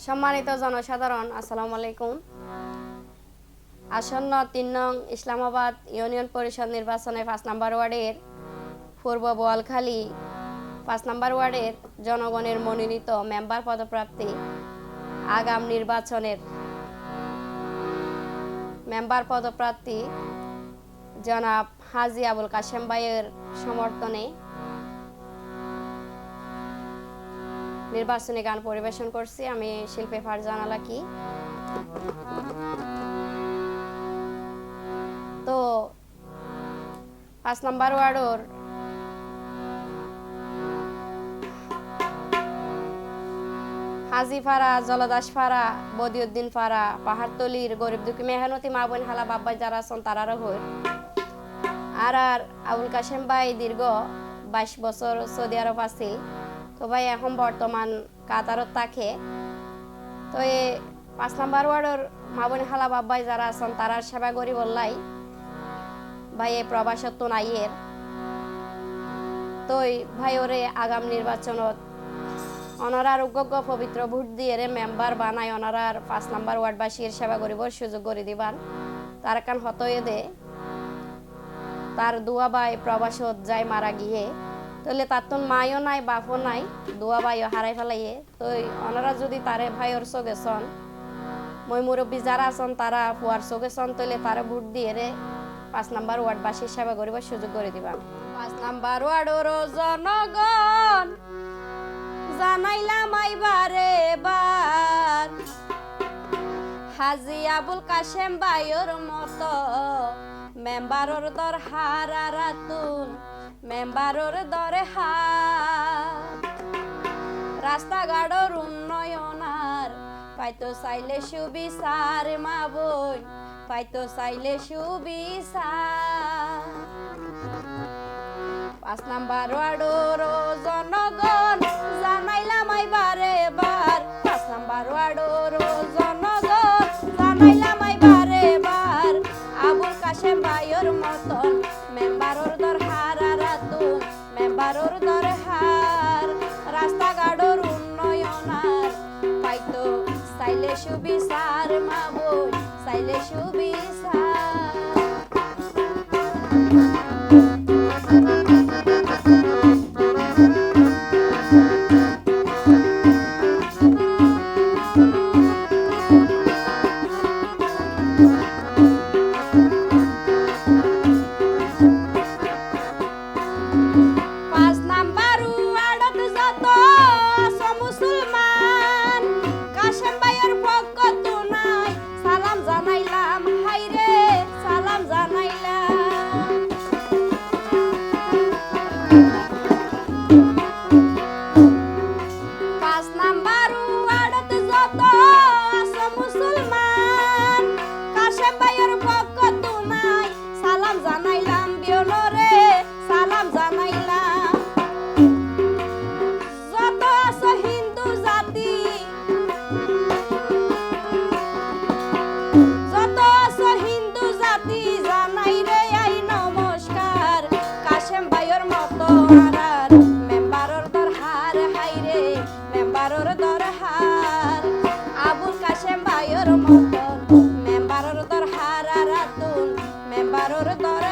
সম্মানিত জনসাধারণ, আসসালামু আলাইকুম। আসন্ন ৩ নং ইসলামাবাদ ইউনিয়ন পরিষদ নির্বাচনে ৫ নম্বর ওয়ার্ডের পূর্ব বোয়ালখালী ৫ নম্বর ওয়ার্ডের জনগণের মনোনীত মেম্বার পদপ্রার্থী আগাম নির্বাচনের মেম্বার পদপ্রার্থী জনাব হাজী আবুল কাশেম ভাইয়ের সমর্থনে নির্বাচনী গান পরিবেশন করছি। আমি শিল্পী ফারজানা লাকি। তো ৫ নম্বর ওয়ার্ডের হাজিপাড়া, জলদাসপাড়া, বদিউদ্দিন পাড়া, পাহাড়তলির গরিব দুঃখী মেহনতি মা বোন হালা বাব্বাই যারা আছেন তারারও হই। আর আবুল কাশেম ভাই দীর্ঘ ২২ বছর সৌদি আরব আছিল। তো ভাই এখন বর্তমান কাতারত থাকে। তো এই ৫ নম্বর ওয়ার্ডের মা বোন হালা বাব্বাই যারা আছেন তারার সেবা করি বললাই ভাই এই প্রবাসত্ব নাইয়ের। তো ভাই ওরে আগাম নির্বাচনত অনারার উগ্য পবিত্র ভোট দিয়ে মেম্বার বানায় অনারার ৫ নম্বর ওয়ার্ডবাসীর সেবা করিবার সুযোগ করে দিবান। তার কান হতয়ে দে তার দুয়া বাই প্রবাসত যায় মারা গিয়ে, তাহলে তার তো মায়ও নাই বাপও নাই, দুয়া বাইও হারাই ফেলাইয়ে। তো ওনারা যদি তারে ভাইয়ের চোখে চন মই মুরব্বী যারা আছেন তারা পুয়ার চোখে চন তাহলে তারা ভোট দিয়ে ৫ নম্বর ওয়ার্ডবাসীর সেবা করিবার সুযোগ করে দিবা। ৫ নম্বর ওয়ার্ডের জনগণ জানাইলাম আইবারে এবার হাজী আবুল কাশেম ভাইয়ের মতো মেম্বারর দর হারারাতুন মেম্বারর দরে রাস্তাঘাটর উন্নয়নার পাইতো চাইলে সুবিচার মা বোন পাইতো চাইলে সুবিচার। ৫ নম্বর ওয়ার্ডের জনগণ জানাইলাম আইবারে এবার ৫ নম্বর ওয়ার্ডের জনগণ জানাইলাম আইবারে এবার আবুল কাশেম ভাইয়ের মতন মেম্বারর দর হারারাতুন মেম্বারর দর রাস্তাঘাটর উন্নয়নার পাইতো চাইলে সুবিচার মা বোন চাইলে সুবিচার। আবুল কাশেম ভাইয়ের মতন মেম্বারর দর হারারাতুন মেম্বারর দর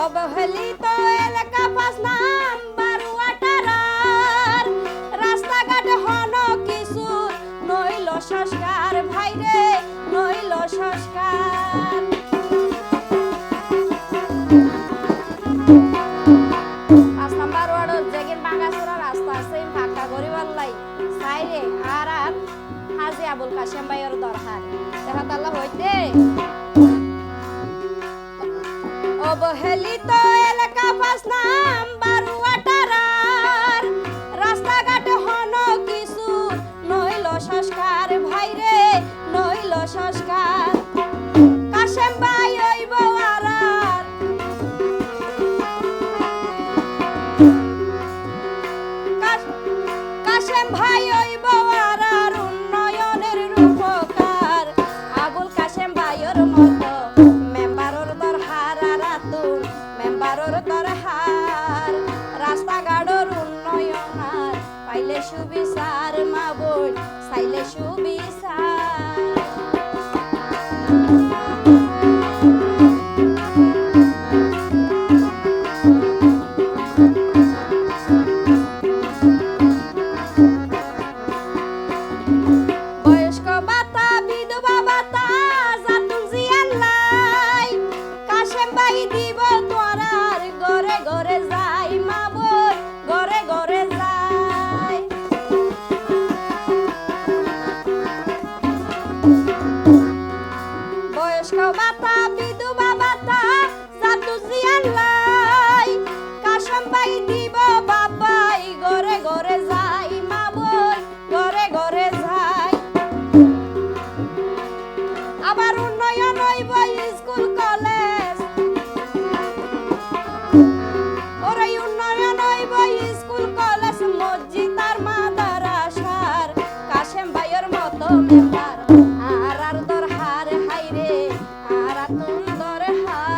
অবহেলিত এলাকা ৫ নাম্বার ওয়াটারার রাস্তাঘাট হন কিছু নইল সংস্কার ভাইরে নইল সংস্কার। ৫ নম্বর ওয়ার্ডের যেগিন ভাঙাচোরা রাস্তা আছে ফাঁকা করিবার লাই চাইরে আর হাজী আবুল কাশেম ভাইয়ের দরকার দেখা তাল্লা হইতে। অবহেলিত এলাকা ৫ নাম্বার ওয়াটারার রাস্তাঘাট হন কিছু নইল সংস্কার ভাইরে নইল সংস্কার। কাশেম ভাই ওই হারাই দিব বাবাই ঘরে ঘরে যাই মা বই ঘরে ঘরে যাই আবার উন্নয়ন হইব স্কুল কলেজ ওরে উন্নয়ন হইব স্কুল কলেজ মসজিদ আর মাদ্রাসার কাশেম ভাইয়ের মতো মেম্বার আর দরহার হাইরে আর তুন দরহার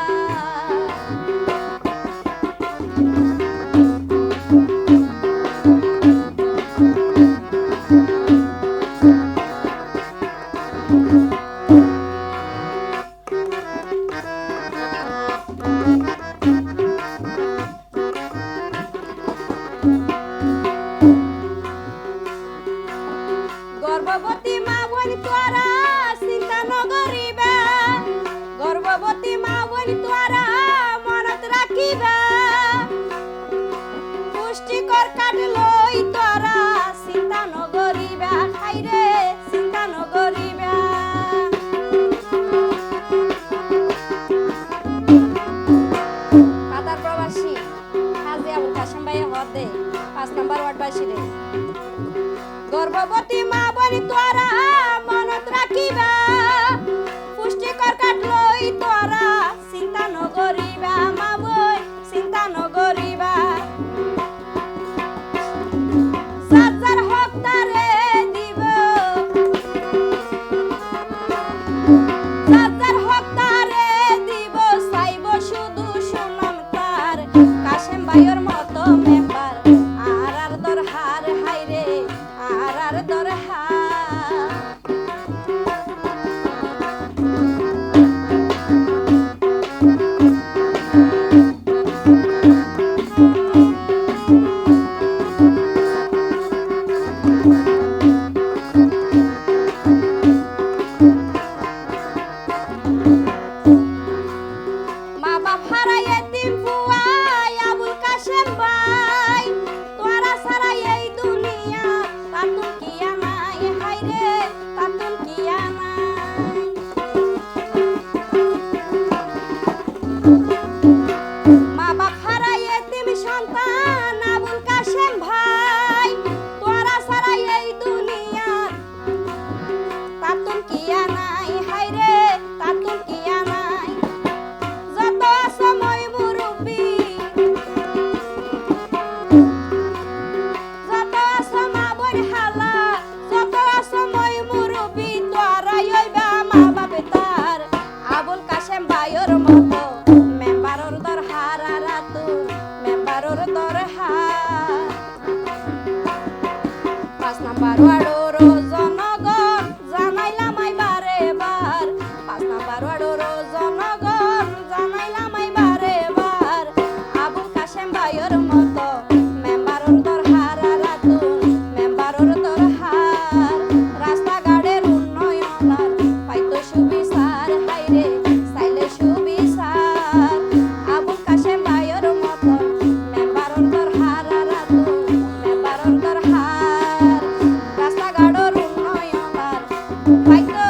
গর্ভবতী মা বোন তোরা চিন্তা নগরিবা গর্ভবতী মা বোন তোরা মনত রাখিবা পুষ্টিকর কাটলই তোরা চিন্তা নগরিবা খাইরে চিন্তা নগরিবা কাতার প্রবাসী হাজি আবুল কাশেম ভাইয়ের হদে 5 নম্বর ওয়ার্ডবাসী রে গর্ভবতী মা বলি তোরা মনত রাখিবা পুষ্টিকর কাটলই তোরা চিন্তা নগরিবা মা বই চিন্তা নগরিবা সাজার হক তারে দিব সাজার হক তারে দিব চাইব শুধু সুনাম তার কাশেম ভাইয়ের মতো মেম্বার আর দরহার হাইরে আর দরহার মা বাপ হারাই এতিম ফুয়াই আবুল কাশেম ভাই তোরা সারাই এই দুনিয়া তাতুন কিয়া নাই হাইরে তাতুন কিয়া নাই মা বাপ হারাই এতিম সন্তান আবুল কাশেম ভাই তোরা সারাই এই দুনিয়া তাতুন কিয়া নাই হাইরে তাতুন কিয়া নাই যত সময় মুরব্বী যত সময় বই হালা যত সময় মুরব্বী তোরাই হইবা মা বাপে তার আবুল কাশেম ভাইয়ের মতো মেম্বারর দরহার আর তুই মেম্বারর দরহার 5 নম্বর ওয়ার্ডর জনগণ জানাইলাম বারে বার 5 নম্বর ওয়ার্ডর জনগণ জানাইলাম বারে বার আবুল কাশেম ভাইয়ের মতো মেম্বারর দরহার আর তুই মেম্বারর দরহার রাস্তাঘাটের উন্নয়ন আর পাইতো সুবিচার হাইরে চাইলে সুবিচার আবুল কাশেম ভাইয়ের মতো মেম্বারর দরহার আর তুই মেম্বারর দরহার রাস্তাঘাটের উন্নয়ন আর পাইতো